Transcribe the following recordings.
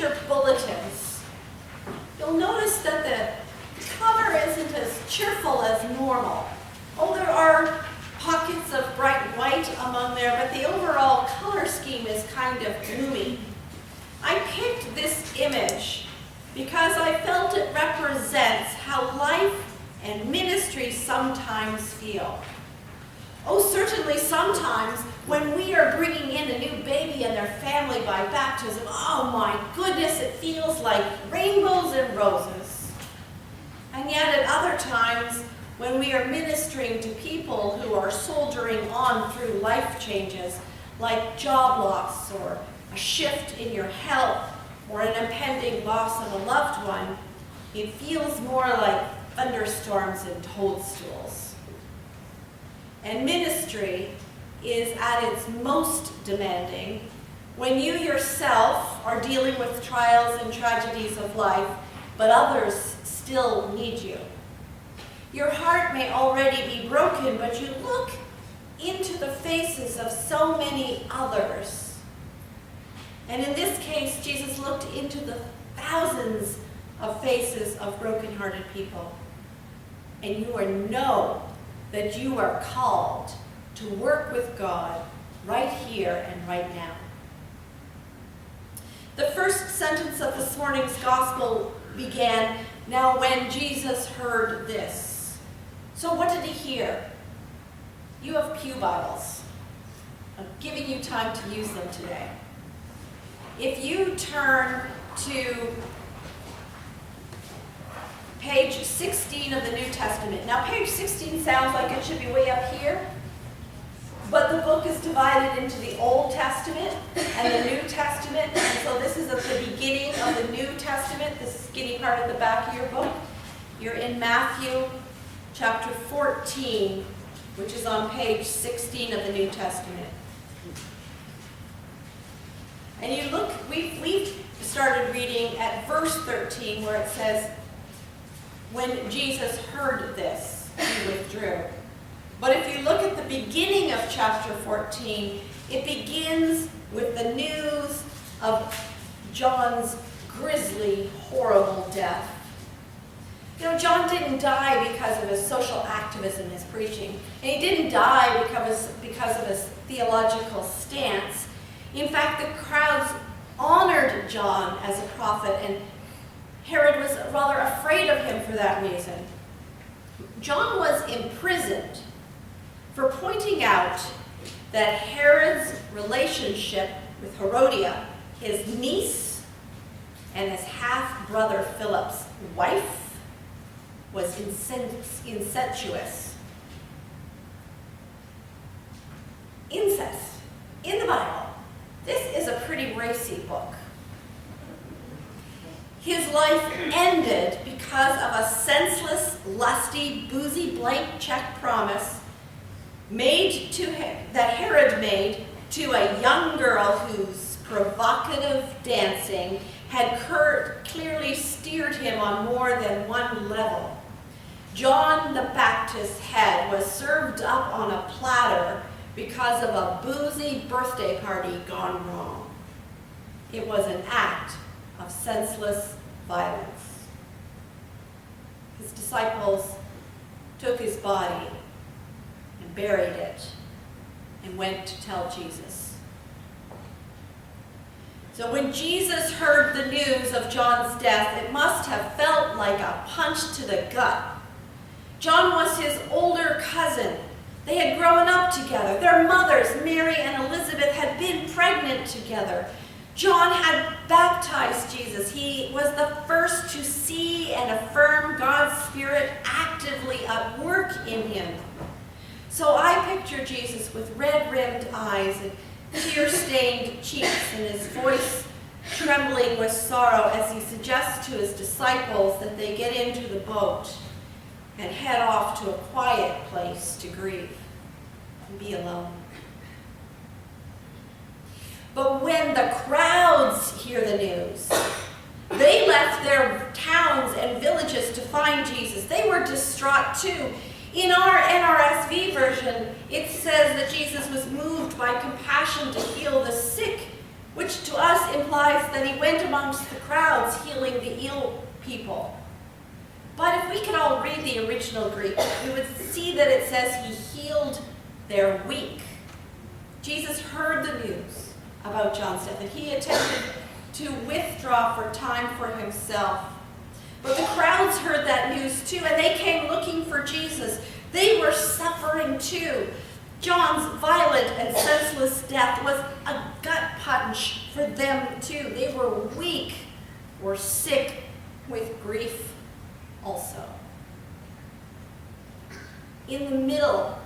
your bulletins, you'll notice that the cover isn't as cheerful as normal. Oh, there are pockets of bright white among there, but the overall color scheme is kind of gloomy. I picked this image because I felt it represents how life and ministry sometimes feel. Oh, certainly sometimes when we are bringing in a new baby and their family by baptism, oh my goodness, it feels like rainbows and roses. And yet at other times, when we are ministering to people who are soldiering on through life changes, like job loss or a shift in your health or an impending loss of a loved one, it feels more like thunderstorms and toadstools. And ministry is at its most demanding when you yourself are dealing with trials and tragedies of life, but others still need you. Your heart may already be broken, but you look into the faces of so many others. And in this case, Jesus looked into the thousands of faces of broken-hearted people. And you know that you are called to work with God right here and right now. The first sentence of this morning's gospel began, "Now when Jesus heard this." So what did he hear? You have pew Bibles. I'm giving you time to use them today. If you turn to page 16 of the New Testament. Now, page 16 sounds like it should be way up here, but the book is divided into the Old Testament and the New Testament, and so this is at the beginning of the New Testament, this skinny part at the back of your book. You're in Matthew chapter 14, which is on page 16 of the New Testament. And you look, we've started reading at verse 13 where it says, "When Jesus heard this, he withdrew." But if you look at the beginning of chapter 14, it begins with the news of John's grisly, horrible death. You know, John didn't die because of his social activism, his preaching. And he didn't die because of his theological stance. In fact, the crowds honored John as a prophet, and Herod was rather afraid of him for that reason. John was imprisoned for pointing out that Herod's relationship with Herodias, his niece, and his half-brother Philip's wife, was incestuous. Incest in the Bible. This is a pretty racy book. His life ended because of a senseless, lusty, boozy blank check promise that Herod made to a young girl whose provocative dancing had clearly steered him on more than one level. John the Baptist's head was served up on a platter because of a boozy birthday party gone wrong. It was an act of senseless violence. His disciples took his body and buried it and went to tell Jesus. So when Jesus heard the news of John's death, it must have felt like a punch to the gut. John was his older cousin. They had grown up together. Their mothers, Mary and Elizabeth, had been pregnant together. John had baptized Jesus. He was the first to see and affirm God's Spirit actively at work in him. So I picture Jesus with red-rimmed eyes and tear-stained cheeks and his voice trembling with sorrow as he suggests to his disciples that they get into the boat and head off to a quiet place to grieve and be alone. But when the crowds hear the news, they left their towns and villages to find Jesus. They were distraught too. In our NRSV version, it says that Jesus was moved by compassion to heal the sick, which to us implies that he went amongst the crowds healing the ill people. But if we could all read the original Greek, we would see that it says he healed their weak. Jesus heard the news about John's death, and he attempted to withdraw for time for himself. But the crowds heard that news too, and they came looking for Jesus. They were suffering too. John's violent and senseless death was a gut punch for them too. They were weak or sick with grief also. In the middle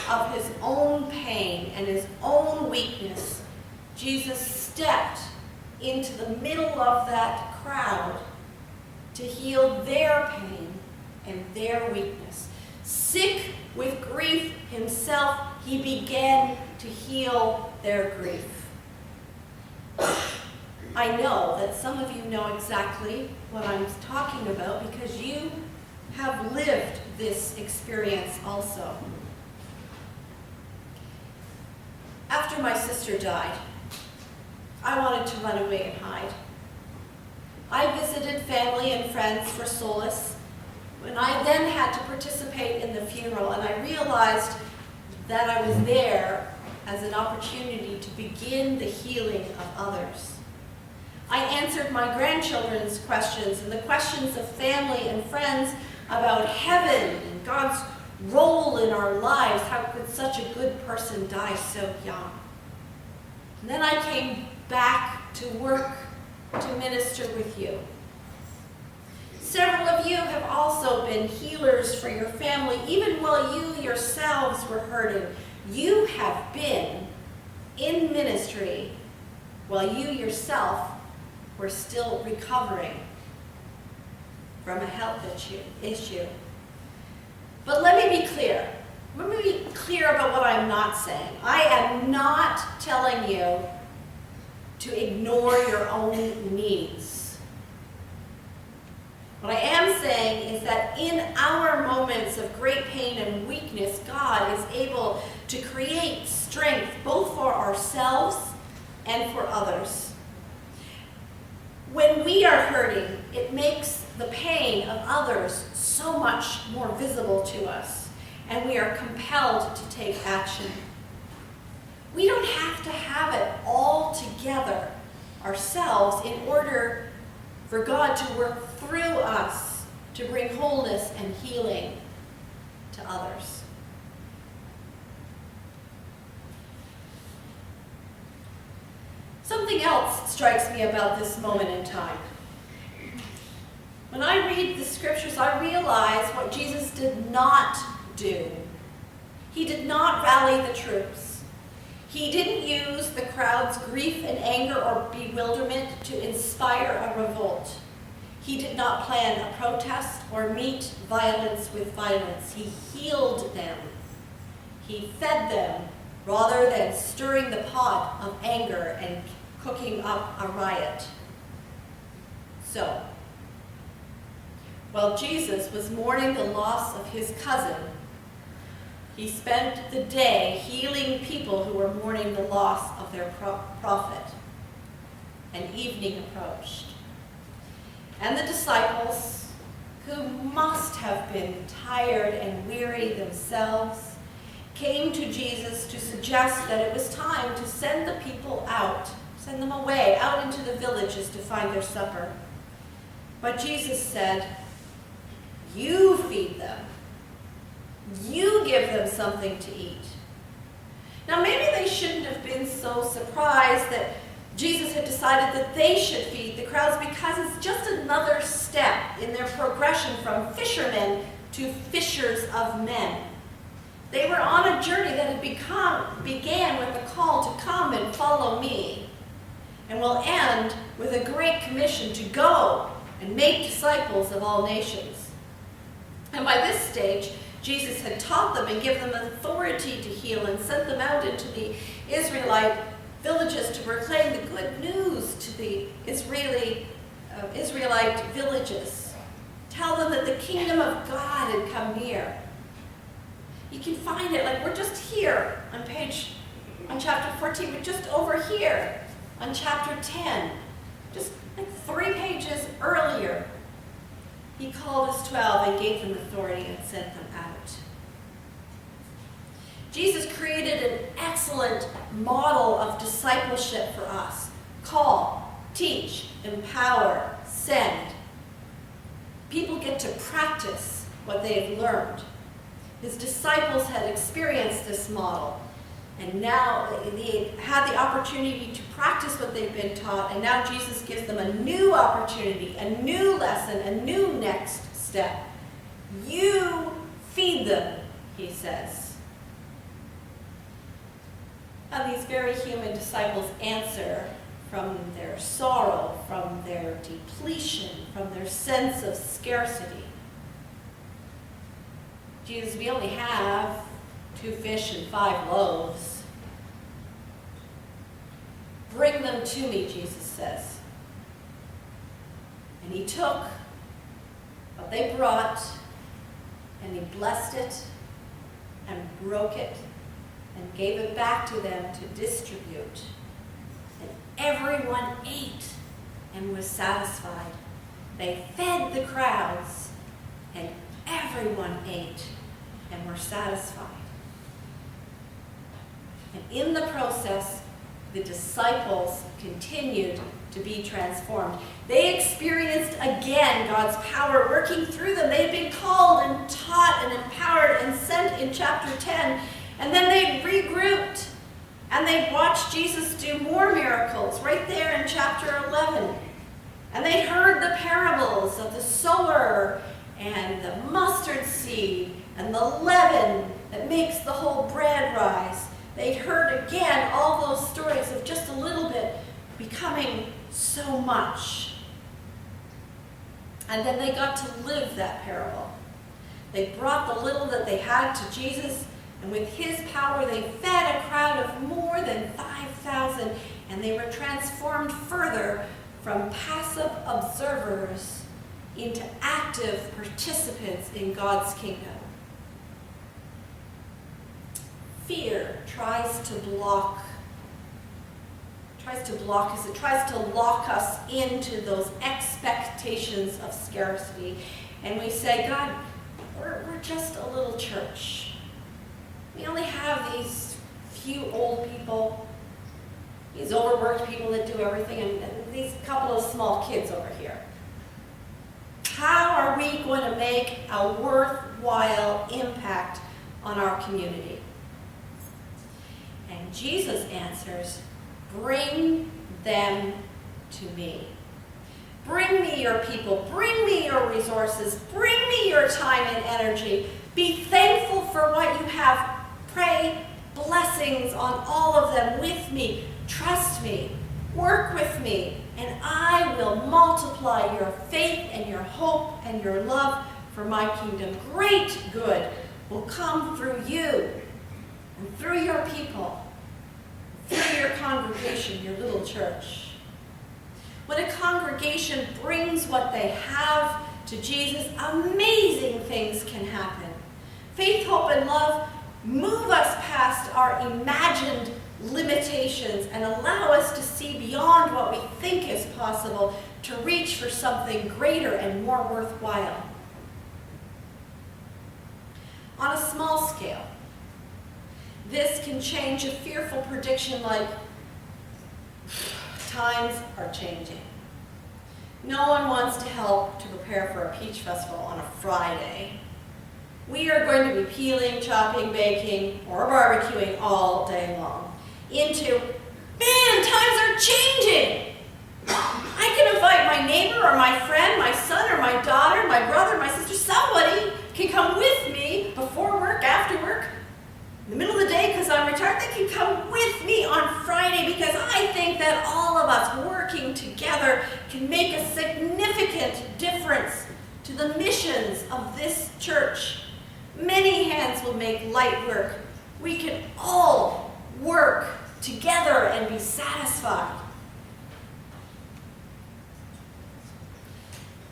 of his own pain and his own weakness, Jesus stepped into the middle of that crowd to heal their pain and their weakness. Sick with grief himself, he began to heal their grief. I know that some of you know exactly what I'm talking about because you have lived this experience also. After my sister died, I wanted to run away and hide. I visited family and friends for solace, and I then had to participate in the funeral, and I realized that I was there as an opportunity to begin the healing of others. I answered my grandchildren's questions and the questions of family and friends about heaven and God's role in our lives. How could such a good person die so young? And then I came back to work to minister with you. Several of you have also been healers for your family, even while you yourselves were hurting. You have been in ministry while you yourself were still recovering from a health issue. But let me be clear. Let me be clear about what I'm not saying. I am not telling you to ignore your own needs. What I am saying is that in our moments of great pain and weakness, God is able to create strength both for ourselves and for others. When we are hurting, it makes the pain of others so much more visible to us, and we are compelled to take action. We don't have to have it all together ourselves in order for God to work through us to bring wholeness and healing to others. Something else strikes me about this moment in time. When I read the scriptures, I realize what Jesus did not do. He did not rally the troops. He didn't use the crowd's grief and anger or bewilderment to inspire a revolt. He did not plan a protest or meet violence with violence. He healed them. He fed them rather than stirring the pot of anger and cooking up a riot. So, while Jesus was mourning the loss of his cousin, he spent the day healing people who were mourning the loss of their prophet. And evening approached. And the disciples, who must have been tired and weary themselves, came to Jesus to suggest that it was time to send the people out, send them away, out into the villages to find their supper. But Jesus said, "You feed them. You give them something to eat." Now maybe they shouldn't have been so surprised that Jesus had decided that they should feed the crowds, because it's just another step in their progression from fishermen to fishers of men. They were on a journey that had began with the call to come and follow me, and will end with a great commission to go and make disciples of all nations. And by this stage, Jesus had taught them and given them authority to heal and sent them out into the Israelite villages to proclaim the good news to the Israelite villages. Tell them that the kingdom of God had come near. You can find it, like we're just here on chapter 14, we're just over here. on chapter 10, just like 3 pages earlier, he called his 12 and gave them authority and sent them out. Jesus created an excellent model of discipleship for us. Call, teach, empower, send. People get to practice what they've learned. His disciples had experienced this model, and now they had the opportunity to practice what they've been taught, and now Jesus gives them a new opportunity, a new lesson, a new next step. You feed them, he says. And these very human disciples answer from their sorrow, from their depletion, from their sense of scarcity. Jesus, we only have 2 fish and 5 loaves. Bring them to me, Jesus says. And he took what they brought, and he blessed it, and broke it, and gave it back to them to distribute. And everyone ate and was satisfied. They fed the crowds, and everyone ate and were satisfied. And in the process, the disciples continued to be transformed. They experienced again God's power working through them. They had been called and taught and empowered and sent in chapter 10. And then they regrouped and they watched Jesus do more miracles right there in chapter 11. And they heard the parables of the sower and the mustard seed and the leaven that makes the whole bread rise. They'd heard again all those stories of just a little bit becoming so much. And then they got to live that parable. They brought the little that they had to Jesus, and with his power they fed a crowd of more than 5,000, and they were transformed further from passive observers into active participants in God's kingdom. Fear tries to lock us. It tries to lock us into those expectations of scarcity. And we say, God, we're just a little church. We only have these few old people, these overworked people that do everything, and these couple of small kids over here. How are we going to make a worthwhile impact on our community? And Jesus answers, bring them to me. Bring me your people. Bring me your resources. Bring me your time and energy. Be thankful for what you have. Pray blessings on all of them with me. Trust me. Work with me. And I will multiply your faith and your hope and your love for my kingdom. Great good will come through you and through your people, through your congregation, your little church. When a congregation brings what they have to Jesus, amazing things can happen. Faith, hope, and love move us past our imagined limitations and allow us to see beyond what we think is possible to reach for something greater and more worthwhile. On a small scale, this can change a fearful prediction like, times are changing. No one wants to help to prepare for a peach festival on a Friday. We are going to be peeling, chopping, baking, or barbecuing all day long. Into, man, times are changing. I can invite my neighbor or my friend, my son or my daughter, my brother, my sister, somebody can come with me before work, after work, in the middle of the day because I'm retired. They can come with me on Friday because I think that all of us working together can make a significant difference to the missions of this church. Many hands will make light work. We can all work together and be satisfied.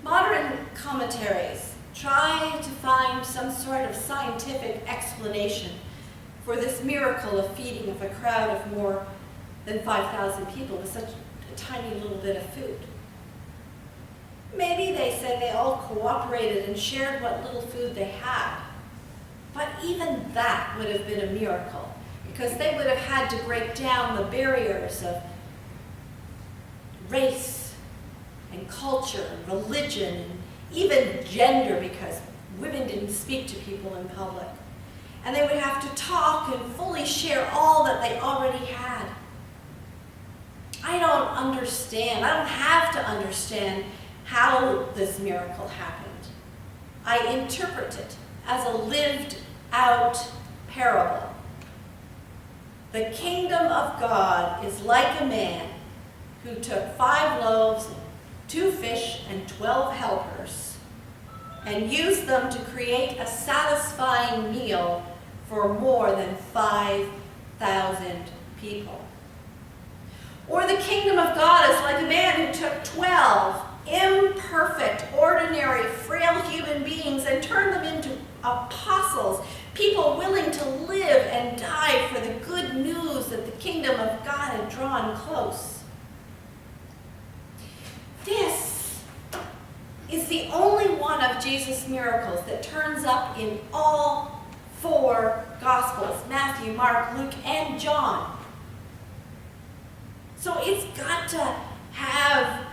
Modern commentaries try to find some sort of scientific explanation for this miracle of feeding of a crowd of more than 5,000 people with such a tiny little bit of food. Maybe they say they all cooperated and shared what little food they had. But even that would have been a miracle, because they would have had to break down the barriers of race and culture and religion and even gender, because women didn't speak to people in public. And they would have to talk and fully share all that they already had. I don't understand. I don't have to understand how this miracle happened. I interpret it as a lived out parable. The kingdom of God is like a man who took 5 loaves, 2 fish, and 12 helpers, and used them to create a satisfying meal for more than 5,000 people. Or the kingdom of God is like a man who took 12 imperfect, ordinary, frail human beings and turned them into apostles, people willing to live and die for the good news that the kingdom of God had drawn close. This is the only one of Jesus' miracles that turns up in all 4 Gospels, Matthew, Mark, Luke, and John. So it's got to have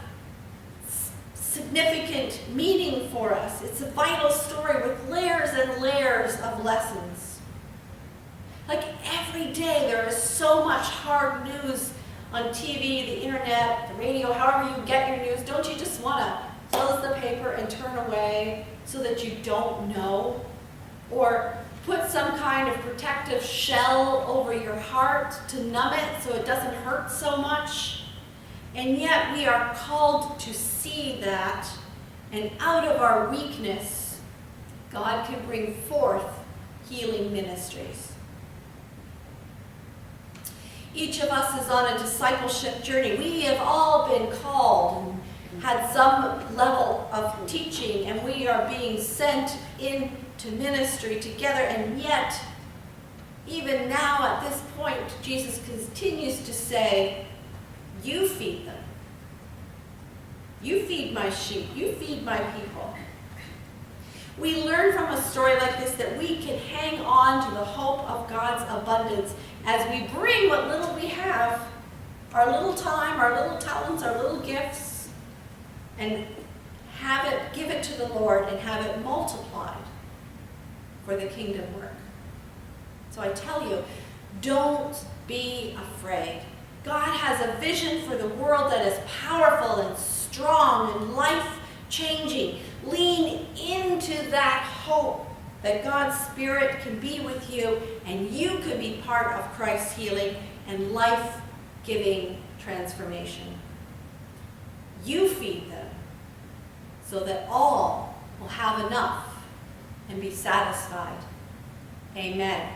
significant meaning for us. It's a vital story with layers and layers of lessons. Like every day there is so much hard news on TV, the internet, the radio, however you get your news. Don't you just want to close the paper and turn away so that you don't know? Or put some kind of protective shell over your heart to numb it so it doesn't hurt so much? And yet we are called to see that, and out of our weakness, God can bring forth healing ministries. Each of us is on a discipleship journey. We have all been called and had some level of teaching, and we are being sent into ministry together, and yet, even now at this point, Jesus continues to say, you feed them. You feed my sheep. You feed my people. We learn from a story like this that we can hang on to the hope of God's abundance as we bring what little we have, our little time, our little talents, our little gifts, and give it to the Lord and have it multiplied for the kingdom work. So I tell you, don't be afraid. God has a vision for the world that is powerful and strong and life-changing. Lean into that hope that God's Spirit can be with you and you could be part of Christ's healing and life-giving transformation. You feed them so that all will have enough and be satisfied. Amen.